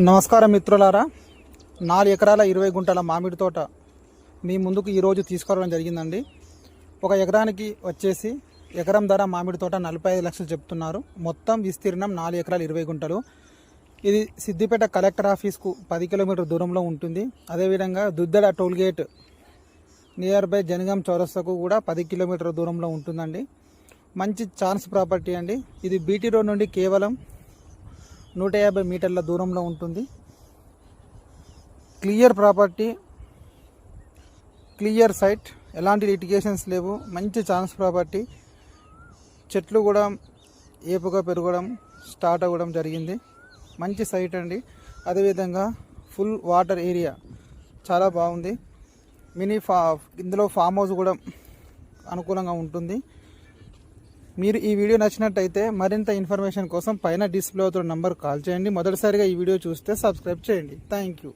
నమస్కారం మిత్రులారా, 4 ఎకరాల 20 గుంటల మామిడి తోట మీ ముందుకు ఈరోజు తీసుకురావడం జరిగిందండి. ఒక ఎకరానికి వచ్చేసి ఎకరం ధర మామిడి తోట 45 లక్షలు చెప్తున్నారు. మొత్తం విస్తీర్ణం 4 ఎకరాల 20 గుంటలు. ఇది సిద్దిపేట కలెక్టర్ ఆఫీస్కు 10 కిలోమీటర్ దూరంలో ఉంటుంది. అదేవిధంగా Duddeda tollgate near by Jangaon చౌరస్తాకు కూడా 10 కిలోమీటర్ దూరంలో ఉంటుందండి. మంచి ఛాన్స్ ప్రాపర్టీ అండి. ఇది బీటీ రోడ్ నుండి కేవలం 150 మీటర్ల దూరంలో ఉంటుంది. క్లియర్ ప్రాపర్టీ, క్లియర్ సైట్, ఎలాంటి లిటిగేషన్స్ లేవు. మంచి ఛాన్స్ ప్రాపర్టీ. చెట్లు కూడా ఏపుగా పెరగడం స్టార్ట్ అవ్వడం జరిగింది. మంచి సైట్ అండి. అదేవిధంగా ఫుల్ వాటర్ ఏరియా చాలా బాగుంది. ఇందులో ఫామ్ హౌస్ కూడా అనుకూలంగా ఉంటుంది. మీరు ఈ వీడియో నచ్చినట్టయితే మరింత ఇన్ఫర్మేషన్ కోసం పైన డిస్ప్లే అవుతున్న నంబర్ కాల్ చేయండి. మొదటిసారిగా ఈ వీడియో చూస్తే సబ్స్క్రైబ్ చేయండి. Thank you.